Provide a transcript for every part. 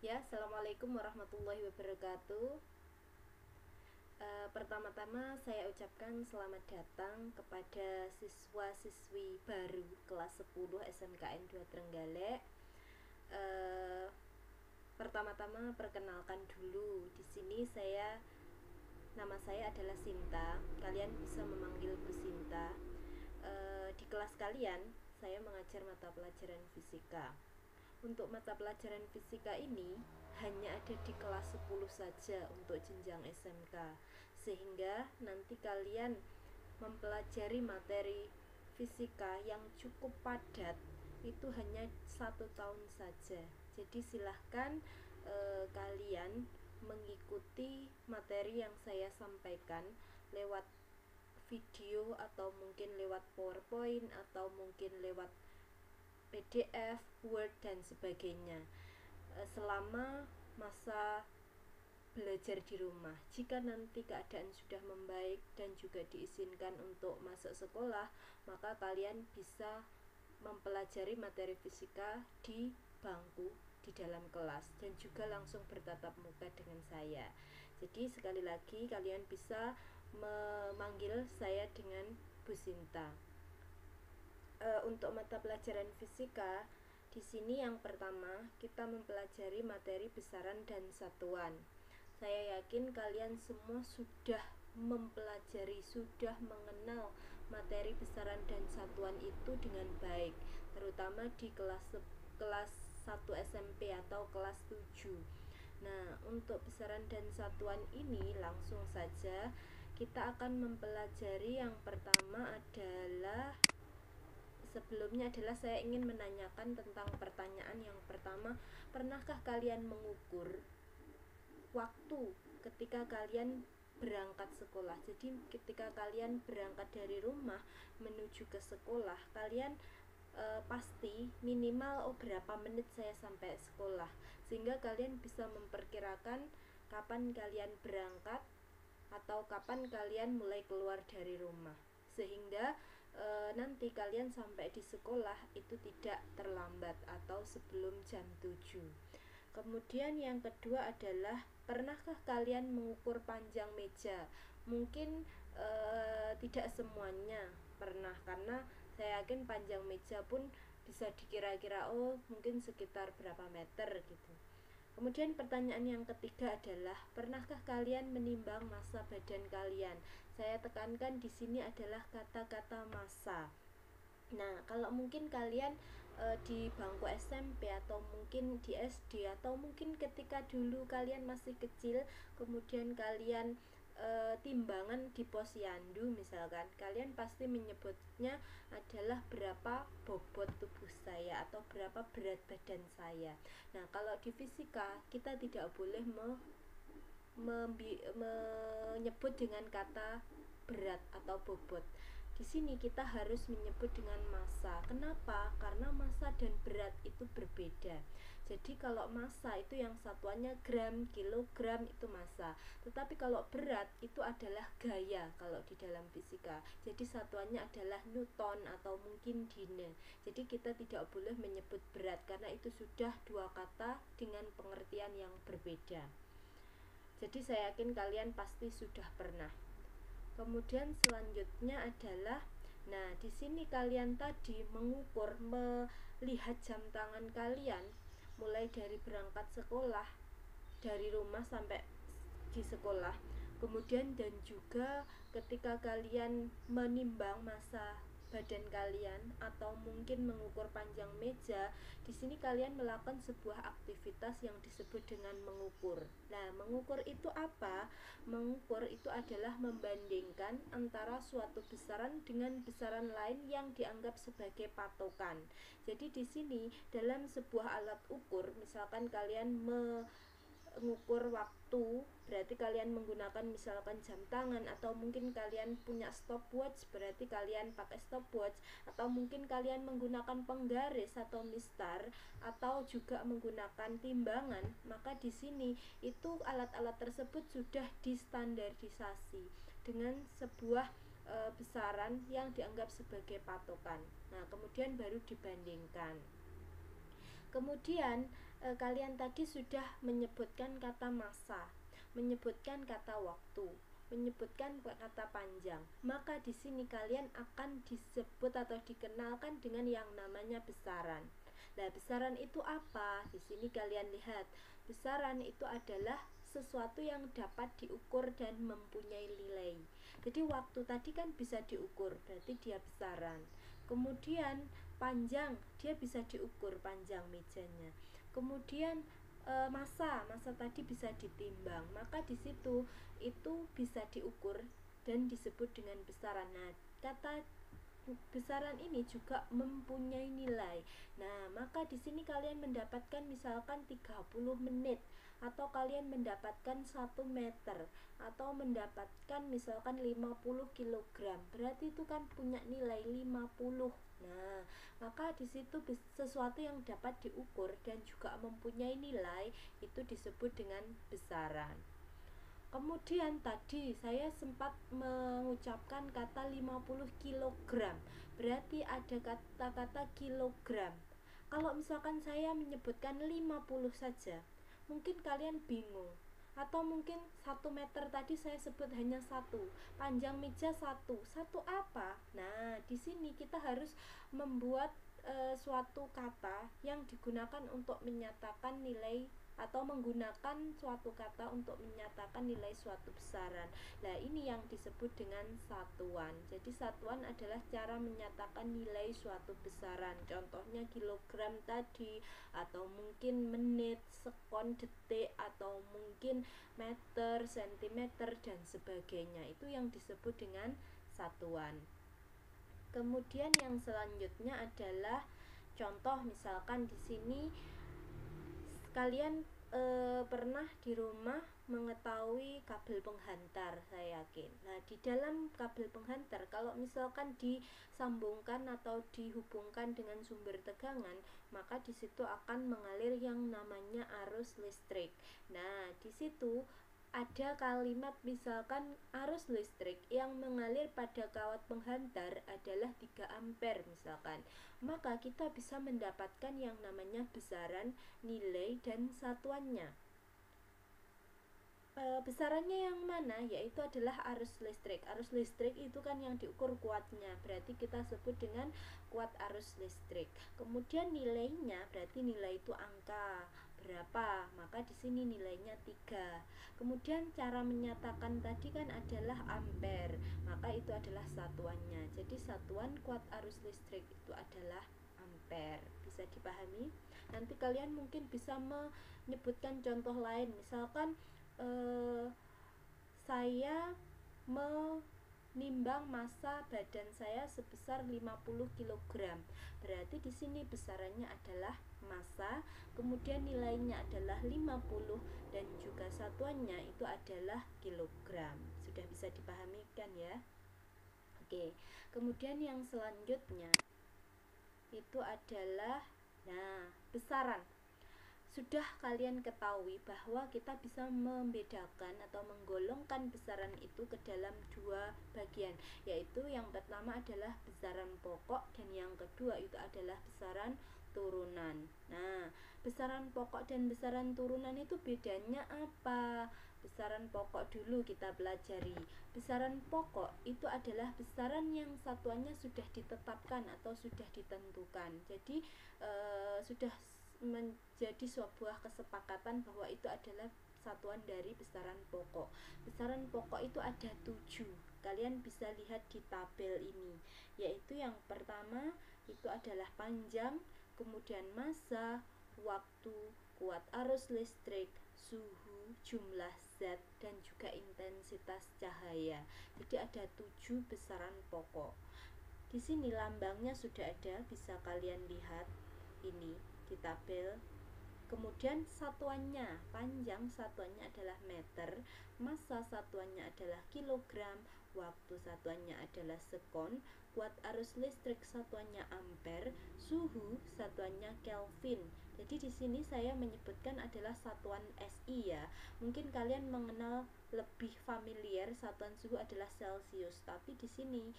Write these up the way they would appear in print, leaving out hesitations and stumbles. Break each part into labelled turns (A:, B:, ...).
A: Ya, assalamualaikum warahmatullahi wabarakatuh. Pertama-tama saya ucapkan selamat datang kepada siswa-siswi baru kelas 10 SMKN 2 Trenggalek. Eh, Pertama-tama perkenalkan dulu. Di sini nama saya adalah Sinta. Kalian bisa memanggil Bu Sinta. Di kelas kalian saya mengajar mata pelajaran fisika. Untuk mata pelajaran fisika ini hanya ada di kelas 10 saja untuk jenjang SMK, sehingga nanti kalian mempelajari materi fisika yang cukup padat itu hanya 1 tahun saja. Jadi silahkan kalian mengikuti materi yang saya sampaikan lewat video atau mungkin lewat PowerPoint atau mungkin lewat PDF, Word dan sebagainya selama masa belajar di rumah. Jika nanti keadaan sudah membaik dan juga diizinkan untuk masuk sekolah, maka kalian bisa mempelajari materi fisika di bangku di dalam kelas dan juga langsung bertatap muka dengan saya. Jadi sekali lagi kalian bisa memanggil saya dengan Bu Sinta. Untuk mata pelajaran fisika di sini yang pertama kita mempelajari materi besaran dan satuan. Saya yakin kalian semua sudah mempelajari, sudah mengenal materi besaran dan satuan itu dengan baik, terutama di kelas 1 SMP atau kelas 7. Nah, untuk besaran dan satuan ini langsung saja kita akan mempelajari. Yang pertama adalah Sebelumnya adalah saya ingin menanyakan tentang pertanyaan yang pertama. Pernahkah kalian mengukur waktu ketika kalian berangkat sekolah? Jadi ketika kalian berangkat dari rumah menuju ke sekolah, kalian pasti minimal berapa menit saya sampai sekolah, sehingga kalian bisa memperkirakan kapan kalian berangkat atau kapan kalian mulai keluar dari rumah, sehingga nanti kalian sampai di sekolah itu tidak terlambat atau sebelum jam 7. Kemudian yang kedua adalah pernahkah kalian mengukur panjang meja? Mungkin tidak semuanya pernah, karena saya yakin panjang meja pun bisa dikira-kira mungkin sekitar berapa meter gitu. Kemudian pertanyaan yang ketiga adalah pernahkah kalian menimbang massa badan kalian? Saya tekankan di sini adalah kata-kata massa. Nah, kalau mungkin kalian di bangku SMP atau mungkin di SD atau mungkin ketika dulu kalian masih kecil, kemudian kalian timbangan di posyandu misalkan, kalian pasti menyebutnya adalah berapa bobot tubuh saya atau berapa berat badan saya. Nah, kalau di fisika kita tidak boleh menyebut dengan kata berat atau bobot. Di sini kita harus menyebut dengan massa. Kenapa? Karena massa dan berat itu berbeda. Jadi kalau massa itu yang satuannya gram, kilogram itu massa. Tetapi kalau berat itu adalah gaya kalau di dalam fisika. Jadi satuannya adalah newton atau mungkin dine. Jadi kita tidak boleh menyebut berat karena itu sudah dua kata dengan pengertian yang berbeda. Jadi saya yakin kalian pasti sudah pernah. Kemudian selanjutnya adalah, nah di sini kalian tadi mengukur, melihat jam tangan kalian mulai dari berangkat sekolah dari rumah sampai di sekolah. Kemudian dan juga ketika kalian menimbang massa badan kalian atau mungkin mengukur panjang meja, di sini kalian melakukan sebuah aktivitas yang disebut dengan mengukur. Nah, mengukur itu apa? Mengukur itu adalah membandingkan antara suatu besaran dengan besaran lain yang dianggap sebagai patokan. Jadi di sini dalam sebuah alat ukur, misalkan kalian mengukur waktu, berarti kalian menggunakan misalkan jam tangan, atau mungkin kalian punya stopwatch, berarti kalian pakai stopwatch, atau mungkin kalian menggunakan penggaris atau mistar, atau juga menggunakan timbangan, maka di sini itu alat-alat tersebut sudah distandarisasi dengan sebuah besaran yang dianggap sebagai patokan. Nah, kemudian baru dibandingkan. Kemudian kalian tadi sudah menyebutkan kata masa, menyebutkan kata waktu, menyebutkan kata panjang. Maka di sini kalian akan disebut atau dikenalkan dengan yang namanya besaran. Nah, besaran itu apa? Di sini kalian lihat, besaran itu adalah sesuatu yang dapat diukur dan mempunyai nilai. Jadi waktu tadi kan bisa diukur, berarti dia besaran. Kemudian panjang, dia bisa diukur panjang mejanya. Kemudian masa tadi bisa ditimbang, maka di situ itu bisa diukur dan disebut dengan besaran. Nah, kata besaran ini juga mempunyai nilai. Nah, maka di sini kalian mendapatkan misalkan 30 menit, atau kalian mendapatkan 1 meter, atau mendapatkan misalkan 50 kilogram. Berarti itu kan punya nilai 50. Nah, maka di situ sesuatu yang dapat diukur dan juga mempunyai nilai itu disebut dengan besaran. Kemudian tadi saya sempat mengucapkan kata 50 kilogram. Berarti ada kata-kata kilogram. Kalau misalkan saya menyebutkan 50 saja, mungkin kalian bingung. Atau mungkin 1 meter tadi saya sebut hanya 1, panjang meja 1. 1 apa? Nah, di sini kita harus membuat suatu kata yang digunakan untuk menyatakan nilai, atau menggunakan suatu kata untuk menyatakan nilai suatu besaran. Nah, ini yang disebut dengan satuan. Jadi satuan adalah cara menyatakan nilai suatu besaran. Contohnya kilogram tadi, atau mungkin menit, sekon, detik, atau mungkin meter, sentimeter, dan sebagainya. Itu yang disebut dengan satuan. Kemudian yang selanjutnya adalah contoh, misalkan di sini kalian pernah di rumah mengetahui kabel penghantar, saya yakin. Nah, di dalam kabel penghantar, kalau misalkan disambungkan atau dihubungkan dengan sumber tegangan, maka di situ akan mengalir yang namanya arus listrik. Nah, di situ ada kalimat misalkan arus listrik yang mengalir pada kawat penghantar adalah 3 ampere misalkan. Maka kita bisa mendapatkan yang namanya besaran, nilai, dan satuannya. Besarannya yang mana? Yaitu adalah arus listrik. Arus listrik itu kan yang diukur kuatnya, berarti kita sebut dengan kuat arus listrik. Kemudian nilainya, berarti nilai itu angka berapa, maka di sini nilainya 3. Kemudian cara menyatakan tadi kan adalah ampere, maka itu adalah satuannya. Jadi satuan kuat arus listrik itu adalah ampere. Bisa dipahami? Nanti kalian mungkin bisa menyebutkan contoh lain, misalkan saya menimbang massa badan saya sebesar 50 kg. Berarti di sini besarannya adalah massa, kemudian nilainya adalah 50, dan juga satuannya itu adalah kilogram. Sudah bisa dipahami kan ya? Oke. Kemudian yang selanjutnya itu adalah besaran. Sudah kalian ketahui bahwa kita bisa membedakan atau menggolongkan besaran itu ke dalam 2 bagian, yaitu yang pertama adalah besaran pokok dan yang kedua itu adalah besaran turunan. Nah, besaran pokok dan besaran turunan itu bedanya apa? Besaran pokok dulu kita pelajari. Besaran pokok itu adalah besaran yang satuannya sudah ditetapkan atau sudah ditentukan. Jadi sudah menjadi sebuah kesepakatan bahwa itu adalah satuan dari besaran pokok. Besaran pokok itu ada 7. Kalian bisa lihat di tabel ini, yaitu yang pertama itu adalah panjang, kemudian massa, waktu, kuat arus listrik, suhu, jumlah zat, dan juga intensitas cahaya. Jadi ada 7 besaran pokok. Di sini lambangnya sudah ada, bisa kalian lihat ini di tabel. Kemudian satuannya, panjang satuannya adalah meter, massa satuannya adalah kilogram, waktu satuannya adalah sekon, kuat arus listrik satuannya ampere, suhu satuannya Kelvin. Jadi di sini saya menyebutkan adalah satuan SI ya. Mungkin kalian mengenal lebih familiar satuan suhu adalah Celcius, tapi di sini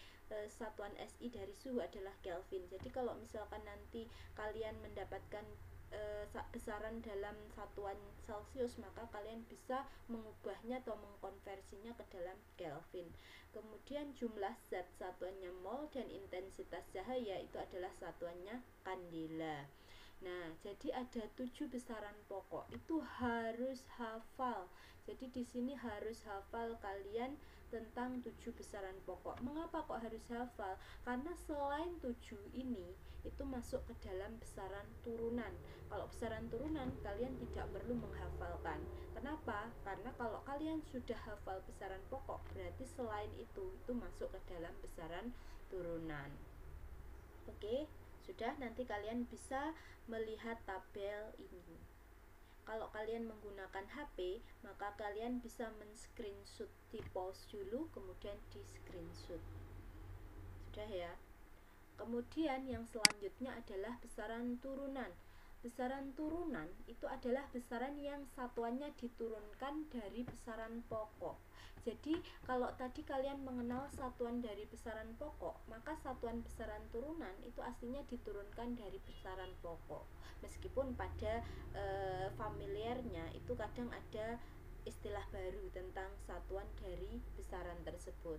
A: satuan SI dari suhu adalah Kelvin. Jadi kalau misalkan nanti kalian mendapatkan besaran dalam satuan Celcius, maka kalian bisa mengubahnya atau mengkonversinya ke dalam Kelvin. Kemudian jumlah zat satuannya mol dan intensitas cahaya itu adalah satuannya kandela. Nah, jadi ada 7 besaran pokok, itu harus hafal. Jadi di sini harus hafal kalian tentang 7 besaran pokok. Mengapa kok harus hafal? Karena selain 7 ini itu masuk ke dalam besaran turunan. Kalau besaran turunan kalian tidak perlu menghafalkan. Kenapa? Karena kalau kalian sudah hafal besaran pokok, berarti selain itu masuk ke dalam besaran turunan. Oke, sudah, nanti kalian bisa melihat tabel ini. Kalau kalian menggunakan HP, maka kalian bisa men-screenshot, di pause dulu kemudian di screenshot. Sudah ya. Kemudian yang selanjutnya adalah besaran turunan. Besaran turunan itu adalah besaran yang satuannya diturunkan dari besaran pokok. Jadi kalau tadi kalian mengenal satuan dari besaran pokok, maka satuan besaran turunan itu aslinya diturunkan dari besaran pokok. Meskipun pada familiarnya itu kadang ada istilah baru tentang satuan dari besaran tersebut.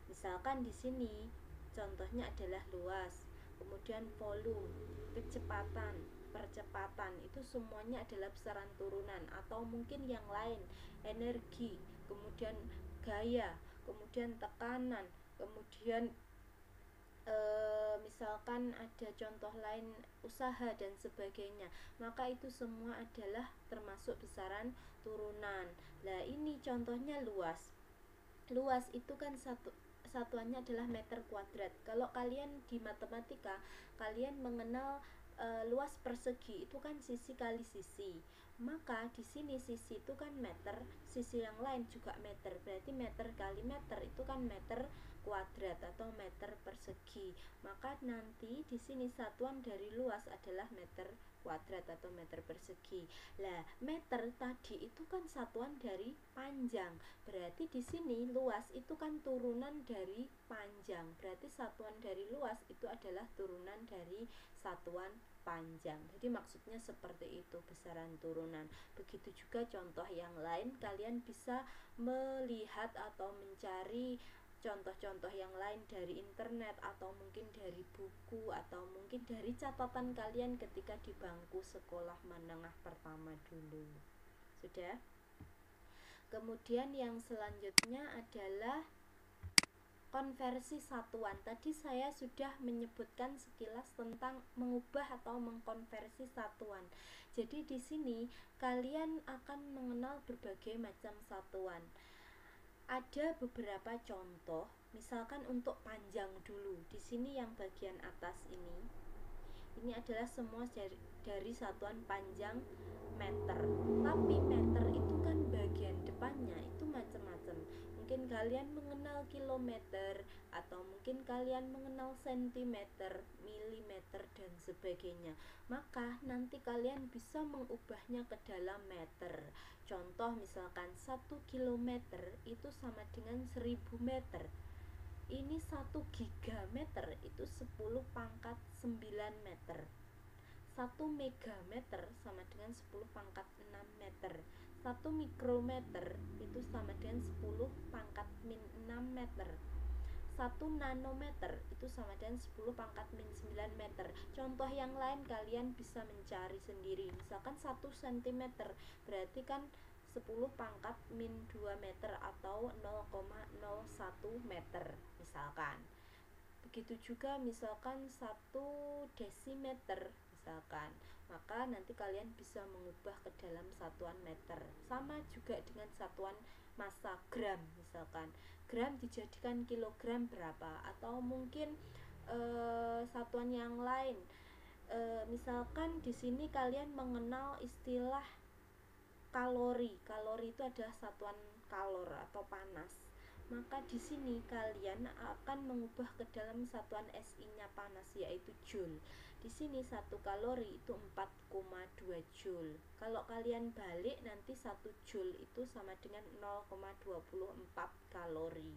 A: Misalkan di sini contohnya adalah luas, kemudian volume, kecepatan, percepatan, itu semuanya adalah besaran turunan. Atau mungkin yang lain, energi, kemudian gaya, kemudian tekanan, kemudian misalkan ada contoh lain usaha dan sebagainya, maka itu semua adalah termasuk besaran turunan. Nah, ini contohnya luas. Luas itu kan satuannya adalah meter kuadrat. Kalau kalian di matematika, kalian mengenal luas persegi itu kan sisi kali sisi. Maka di sini sisi itu kan meter, sisi yang lain juga meter. Berarti meter kali meter itu kan meter kuadrat atau meter persegi. Maka nanti di sini satuan dari luas adalah meter kuadrat atau meter persegi. Lah, meter tadi itu kan satuan dari panjang. Berarti di sini luas itu kan turunan dari panjang. Berarti satuan dari luas itu adalah turunan dari satuan panjang. Jadi maksudnya seperti itu besaran turunan. Begitu juga contoh yang lain, kalian bisa melihat atau mencari contoh-contoh yang lain dari internet atau mungkin dari buku atau mungkin dari catatan kalian ketika di bangku sekolah menengah pertama dulu. Sudah? Kemudian yang selanjutnya adalah konversi satuan. Tadi saya sudah menyebutkan sekilas tentang mengubah atau mengkonversi satuan. Jadi di sini kalian akan mengenal berbagai macam satuan. Ada beberapa contoh, misalkan untuk panjang dulu. Di sini yang bagian atas ini adalah semua dari satuan panjang meter. Tapi meter itu kan bagian depannya itu macam-macam. Mungkin kalian mengenal kilometer, atau mungkin kalian mengenal sentimeter, milimeter, dan sebagainya. Maka nanti kalian bisa mengubahnya ke dalam meter. Contoh misalkan 1 kilometer itu sama dengan 1000 meter. Ini 1 gigameter itu 10 pangkat 9 meter. 1 megameter sama dengan 10 pangkat 6 meter. 1 mikrometer itu sama dengan 10 pangkat min 6 meter. 1 nanometer itu sama dengan 10 pangkat min 9 meter. Contoh yang lain kalian bisa mencari sendiri. Misalkan 1 cm berarti kan 10 pangkat min 2 meter atau 0,01 meter misalkan. Begitu juga misalkan 1 desimeter misalkan, maka nanti kalian bisa mengubah ke dalam satuan meter. Sama juga dengan satuan massa, gram misalkan. Gram dijadikan kilogram berapa, atau mungkin satuan yang lain. Misalkan di sini kalian mengenal istilah kalori. Kalori itu adalah satuan kalor atau panas. Maka di sini kalian akan mengubah ke dalam satuan SI-nya panas, yaitu joule. Di sini 1 kalori itu 4,2 joule. Kalau kalian balik nanti 1 joule itu sama dengan 0,24 kalori.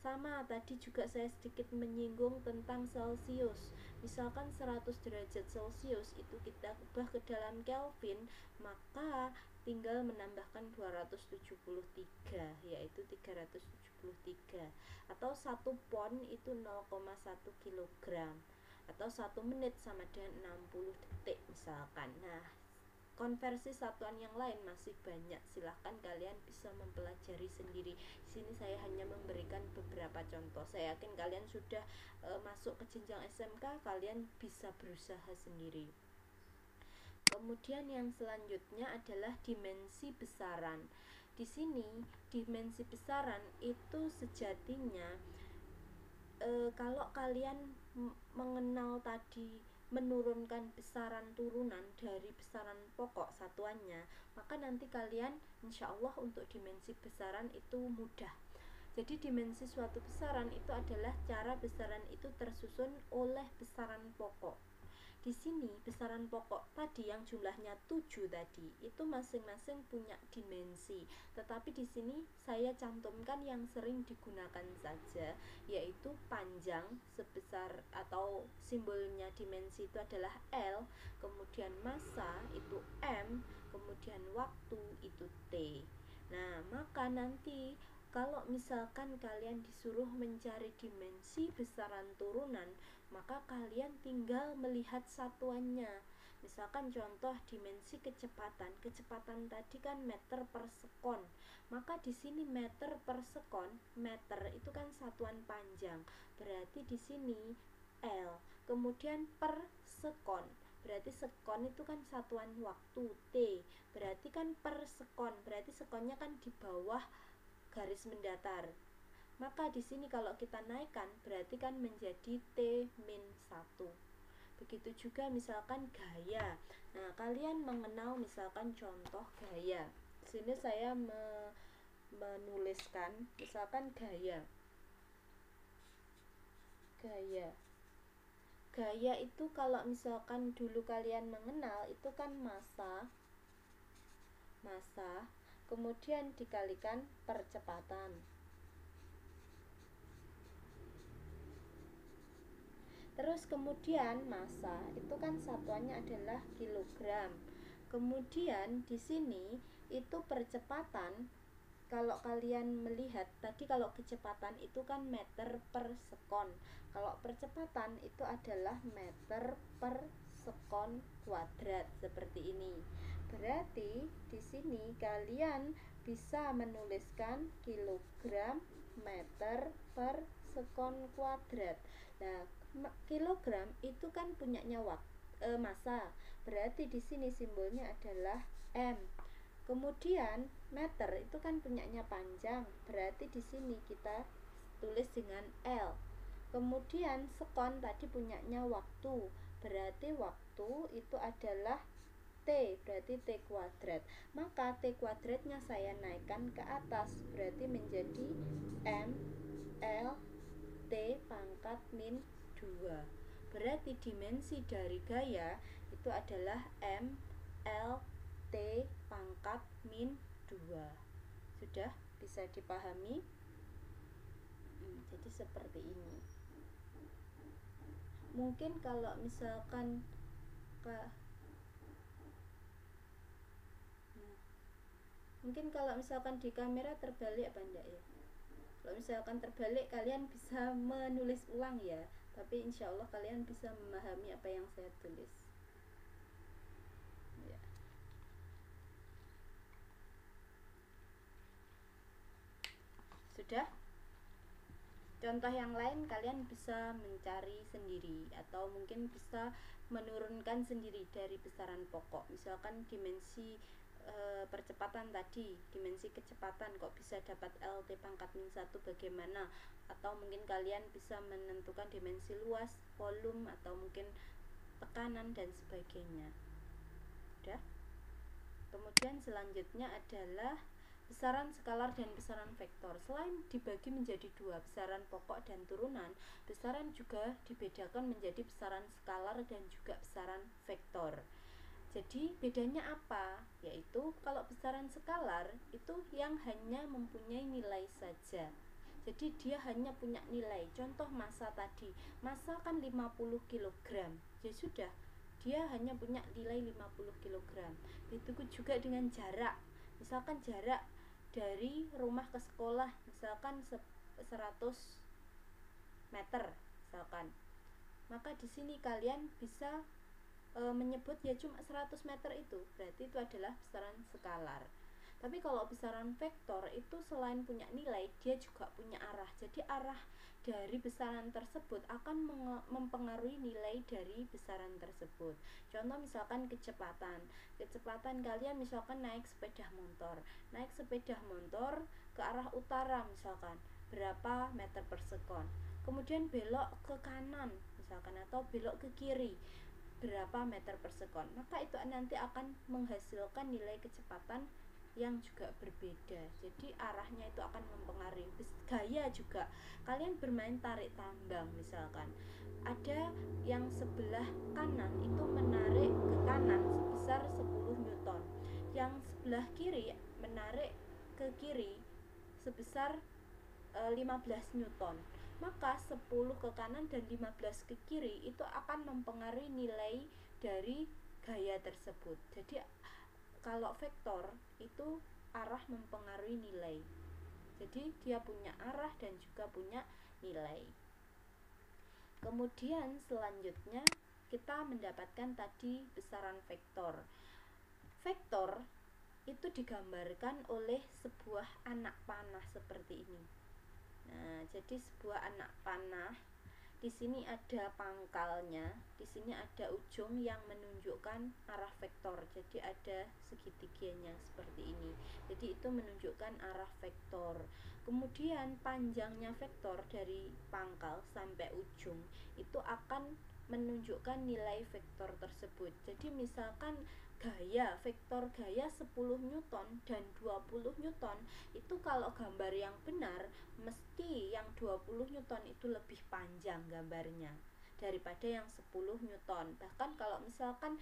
A: Sama, tadi juga saya sedikit menyinggung tentang Celcius. Misalkan 100 derajat Celcius itu kita ubah ke dalam Kelvin, maka tinggal menambahkan 273, yaitu 373. Atau 1 pon itu 0,1 kilogram, atau 1 menit sama dengan 60 detik misalkan. Nah, konversi satuan yang lain masih banyak, silahkan kalian bisa mempelajari sendiri. Di sini saya hanya memberikan beberapa contoh. Saya yakin kalian sudah masuk ke jenjang SMK, kalian bisa berusaha sendiri. Kemudian yang selanjutnya adalah dimensi besaran. Di sini dimensi besaran itu sejatinya kalau kalian mengenal tadi menurunkan besaran turunan dari besaran pokok satuannya, maka nanti kalian insya Allah untuk dimensi besaran itu mudah. Jadi dimensi suatu besaran itu adalah cara besaran itu tersusun oleh besaran pokok. Di sini besaran pokok tadi yang jumlahnya 7 tadi itu masing-masing punya dimensi. Tetapi di sini saya cantumkan yang sering digunakan saja, yaitu panjang sebesar atau simbolnya dimensi itu adalah L, kemudian massa itu M, kemudian waktu itu T. Nah, maka nanti kalau misalkan kalian disuruh mencari dimensi besaran turunan, maka kalian tinggal melihat satuannya. Misalkan contoh dimensi kecepatan. Kecepatan tadi kan meter per sekon. Maka di sini meter per sekon, meter itu kan satuan panjang. Berarti di sini L. Kemudian per sekon. Berarti sekon itu kan satuan waktu T. Berarti kan per sekon. Berarti sekonnya kan di bawah garis mendatar. Maka di sini kalau kita naikkan berarti kan menjadi T-1. Begitu juga misalkan gaya. Nah, kalian mengenal misalkan contoh gaya. Di sini saya menuliskan misalkan gaya. Gaya itu kalau misalkan dulu kalian mengenal itu kan massa, kemudian dikalikan percepatan. Terus kemudian massa itu kan satuannya adalah kilogram. Kemudian di sini itu percepatan. Kalau kalian melihat tadi kalau kecepatan itu kan meter per sekon. Kalau percepatan itu adalah meter per sekon kuadrat seperti ini. Berarti di sini kalian bisa menuliskan kilogram meter per sekon kuadrat. Nah, kilogram itu kan punyanya massa. Berarti di sini simbolnya adalah M. Kemudian meter itu kan punyanya panjang. Berarti di sini kita tulis dengan L. Kemudian sekon tadi punyanya waktu. Berarti waktu itu adalah T, berarti T kuadrat. Maka T kuadratnya saya naikkan ke atas, berarti menjadi M L T pangkat min 2. Berarti dimensi dari gaya itu adalah M L T pangkat min 2. Sudah bisa dipahami? Jadi seperti ini. Mungkin kalau misalkan di kamera terbalik apa enggak ya? Kalau misalkan terbalik kalian bisa menulis ulang ya, tapi insya Allah kalian bisa memahami apa yang saya tulis ya. Sudah? Contoh yang lain kalian bisa mencari sendiri atau mungkin bisa menurunkan sendiri dari besaran pokok. Misalkan dimensi percepatan tadi, dimensi kecepatan kok bisa dapat LT pangkat min 1 bagaimana, atau mungkin kalian bisa menentukan dimensi luas, volume, atau mungkin tekanan dan sebagainya. Udah? Kemudian selanjutnya adalah besaran skalar dan besaran vektor. Selain dibagi menjadi dua, besaran pokok dan turunan, besaran juga dibedakan menjadi besaran skalar dan juga besaran vektor. Jadi bedanya apa? Yaitu kalau besaran skalar itu yang hanya mempunyai nilai saja. Jadi dia hanya punya nilai, contoh massa tadi, massa kan 50 kg, ya sudah, dia hanya punya nilai 50 kg. Begitu juga dengan jarak, misalkan jarak dari rumah ke sekolah misalkan 100 meter misalkan, maka di sini kalian bisa menyebut ya cuma 100 meter, itu berarti itu adalah besaran skalar. Tapi kalau besaran vektor itu selain punya nilai, dia juga punya arah. Jadi arah dari besaran tersebut akan mempengaruhi nilai dari besaran tersebut. Contoh misalkan kecepatan kalian misalkan naik sepeda motor ke arah utara misalkan berapa meter per sekon, kemudian belok ke kanan misalkan atau belok ke kiri berapa meter per sekon, maka itu nanti akan menghasilkan nilai kecepatan yang juga berbeda. Jadi arahnya itu akan mempengaruhi. Gaya juga, kalian bermain tarik tambang misalkan, ada yang sebelah kanan itu menarik ke kanan sebesar 10 newton, yang sebelah kiri menarik ke kiri sebesar 15 newton, maka 10 ke kanan dan 15 ke kiri itu akan mempengaruhi nilai dari gaya tersebut. Jadi kalau vektor itu arah mempengaruhi nilai, jadi dia punya arah dan juga punya nilai. Kemudian selanjutnya kita mendapatkan tadi besaran vektor. Vektor itu digambarkan oleh sebuah anak panah seperti ini. Nah, jadi sebuah anak panah, di sini ada pangkalnya, di sini ada ujung yang menunjukkan arah vektor. Jadi ada segitiganya seperti ini. Jadi itu menunjukkan arah vektor. Kemudian panjangnya vektor dari pangkal sampai ujung itu akan menunjukkan nilai vektor tersebut. Jadi misalkan vektor gaya 10 newton dan 20 newton, itu kalau gambar yang benar mesti yang 20 newton itu lebih panjang gambarnya daripada yang 10 newton. Bahkan kalau misalkan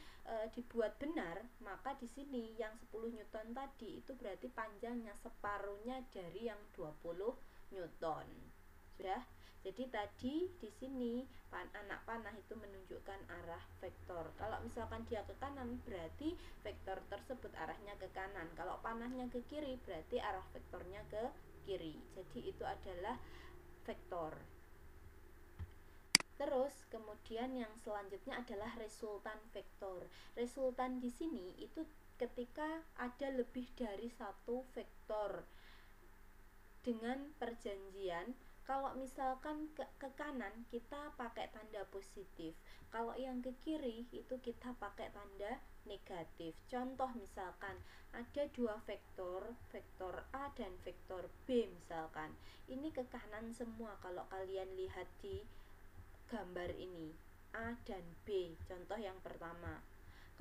A: dibuat benar, maka di sini yang 10 newton tadi itu berarti panjangnya separuhnya dari yang 20 newton. Sudah? Jadi tadi di sini anak panah itu menunjukkan arah vektor. Kalau misalkan dia ke kanan, berarti vektor tersebut arahnya ke kanan. Kalau panahnya ke kiri, berarti arah vektornya ke kiri. Jadi itu adalah vektor. Terus kemudian yang selanjutnya adalah resultan vektor. Resultan di sini itu ketika ada lebih dari satu vektor dengan perjanjian. Kalau misalkan ke kanan kita pakai tanda positif, kalau yang ke kiri itu kita pakai tanda negatif. Contoh misalkan ada dua vektor, vektor A dan vektor B misalkan. Ini ke kanan semua kalau kalian lihat di gambar ini, A dan B, contoh yang pertama.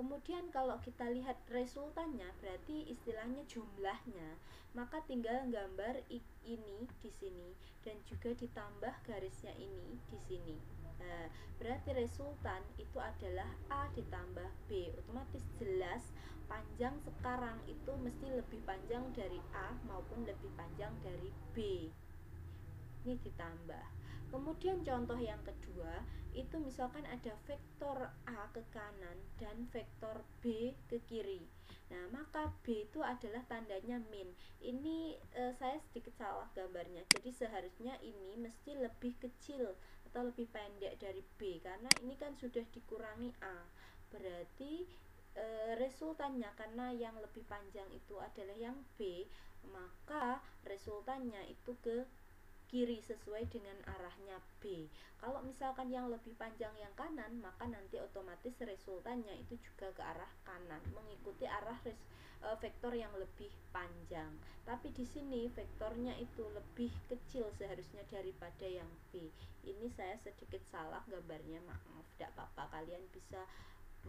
A: Kemudian kalau kita lihat resultannya, berarti istilahnya jumlahnya, maka tinggal gambar ini di sini dan juga ditambah garisnya ini di sini. Nah, berarti resultan itu adalah A ditambah B. Otomatis jelas panjang sekarang itu mesti lebih panjang dari A maupun lebih panjang dari B. Ini ditambah. Kemudian contoh yang kedua, itu misalkan ada vektor A ke kanan dan vektor B ke kiri. Nah, maka B itu adalah tandanya min. Ini saya sedikit salah gambarnya. Jadi seharusnya ini mesti lebih kecil atau lebih pendek dari B, karena ini kan sudah dikurangi A. Berarti resultannya, karena yang lebih panjang itu adalah yang B, maka resultannya itu ke kiri sesuai dengan arahnya B. Kalau misalkan yang lebih panjang yang kanan, maka nanti otomatis resultannya itu juga ke arah kanan, mengikuti arah vektor yang lebih panjang. Tapi di sini vektornya itu lebih kecil seharusnya daripada yang B. Ini saya sedikit salah gambarnya, maaf, tidak apa-apa, kalian bisa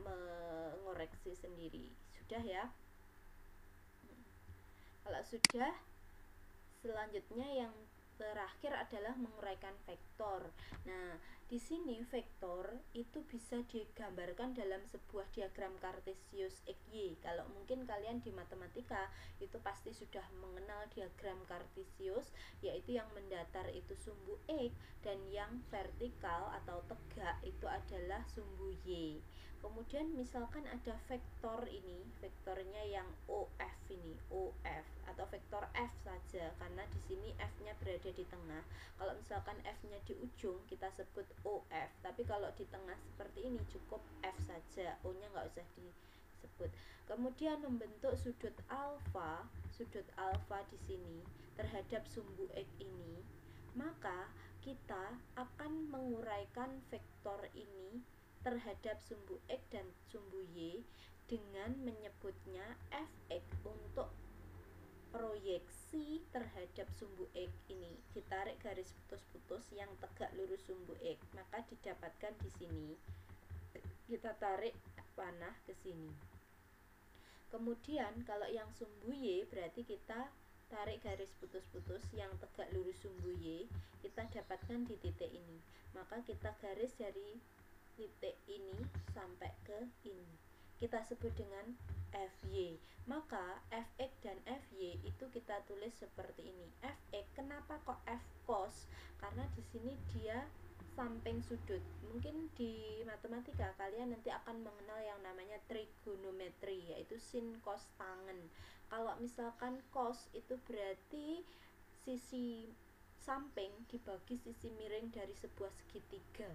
A: mengoreksi sendiri. Sudah ya? Kalau sudah, selanjutnya yang terakhir adalah menguraikan vektor. Nah, di sini vektor itu bisa digambarkan dalam sebuah diagram kartesius x, y. Kalau mungkin kalian di matematika itu pasti sudah mengenal diagram kartesius, yaitu yang mendatar itu sumbu x dan yang vertikal atau tegak itu adalah sumbu y. Kemudian misalkan ada vektor ini, vektornya yang OF ini, OF atau vektor F saja karena di sini F-nya berada di tengah. Kalau misalkan F-nya di ujung kita sebut OF, tapi kalau di tengah seperti ini cukup F saja, O-nya nggak usah disebut. Kemudian membentuk sudut alfa di sini terhadap sumbu X ini, maka kita akan menguraikan vektor ini terhadap sumbu X dan sumbu Y dengan menyebutnya Fx untuk proyeksi terhadap sumbu X ini. Ditarik garis putus-putus yang tegak lurus sumbu X, maka didapatkan di sini. Kita tarik panah ke sini. Kemudian kalau yang sumbu Y berarti kita tarik garis putus-putus yang tegak lurus sumbu Y, kita dapatkan di titik ini. Maka kita garis dari titik ini sampai ke ini, kita sebut dengan FY. Maka Fx dan Fy itu kita tulis seperti ini. Fx kenapa kok F cos? Karena di sini dia samping sudut. Mungkin di matematika kalian nanti akan mengenal yang namanya trigonometri, yaitu sin cos tangen. Kalau misalkan cos itu berarti sisi samping dibagi sisi miring dari sebuah segitiga.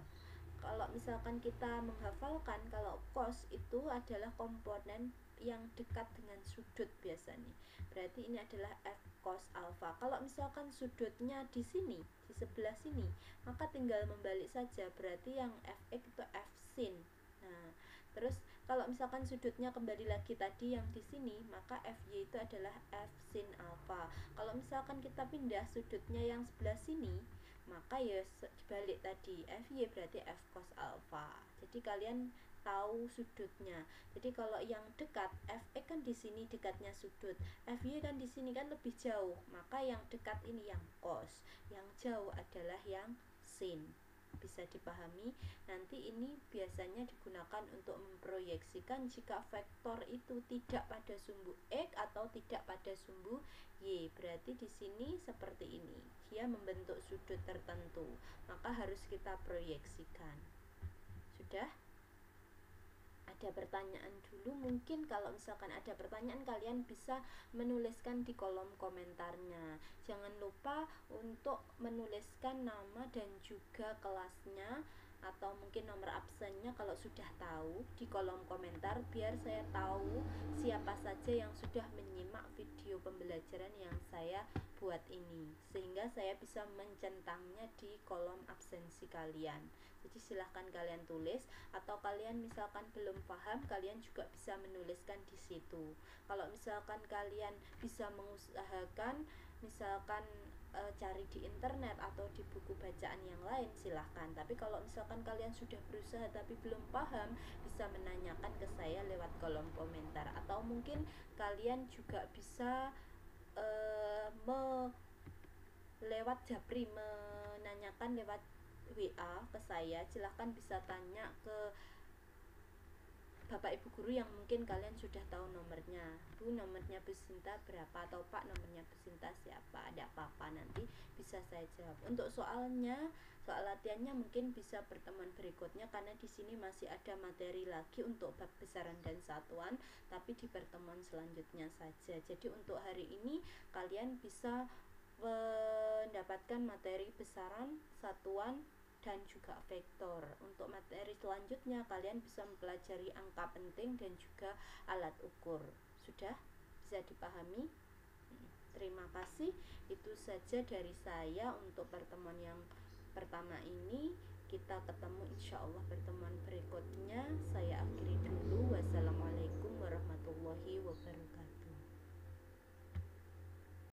A: Kalau misalkan kita menghafalkan, kalau cos itu adalah komponen yang dekat dengan sudut biasanya. Berarti ini adalah F cos alfa. Kalau misalkan sudutnya di sini, di sebelah sini, maka tinggal membalik saja. Berarti yang Fx itu F sin. Nah, terus kalau misalkan sudutnya kembali lagi tadi yang di sini, maka Fy itu adalah F sin alfa. Kalau misalkan kita pindah sudutnya yang sebelah sini, maka ya dibalik tadi, Fy berarti F cos alfa. Jadi kalian tahu sudutnya. Jadi kalau yang dekat, Fx kan di sini dekatnya sudut, Fy kan di sini kan lebih jauh, maka yang dekat ini yang cos, yang jauh adalah yang sin. Bisa dipahami. Nanti ini biasanya digunakan untuk memproyeksikan jika vektor itu tidak pada sumbu X atau tidak pada sumbu Y. Berarti di sini seperti ini, dia membentuk sudut tertentu, maka harus kita proyeksikan. Sudah? Ada pertanyaan dulu? Mungkin kalau misalkan ada pertanyaan, kalian bisa menuliskan di kolom komentarnya. Jangan lupa untuk menuliskan nama dan juga kelasnya atau mungkin nomor absennya kalau sudah tahu di kolom komentar, biar saya tahu siapa saja yang sudah menyimak video pembelajaran yang saya buat ini, sehingga saya bisa mencentangnya di kolom absensi kalian. Jadi silahkan kalian tulis, atau kalian misalkan belum paham, kalian juga bisa menuliskan di situ. Kalau misalkan kalian bisa mengusahakan, misalkan cari di internet atau di buku bacaan yang lain, silahkan. Tapi kalau misalkan kalian sudah berusaha tapi belum paham, bisa menanyakan ke saya lewat kolom komentar, atau mungkin kalian juga bisa lewat Japri, menanyakan lewat WA ke saya. Silahkan bisa tanya ke Bapak Ibu guru yang mungkin kalian sudah tahu nomornya. Bu, nomornya Bu Sinta berapa? Atau Pak, nomornya Bu Sinta siapa? Ada apa-apa, nanti bisa saya jawab. Untuk soalnya, soal latihannya mungkin bisa pertemuan berikutnya, karena di sini masih ada materi lagi untuk bab besaran dan satuan, tapi di pertemuan selanjutnya saja. Jadi untuk hari ini kalian bisa mendapatkan materi besaran, satuan, dan juga vektor. Untuk materi selanjutnya kalian bisa mempelajari angka penting dan juga alat ukur. Sudah bisa dipahami? Terima kasih. Itu saja dari saya untuk pertemuan yang pertama ini. Kita ketemu insya Allah pertemuan berikutnya. Saya akhiri dulu. Wassalamualaikum.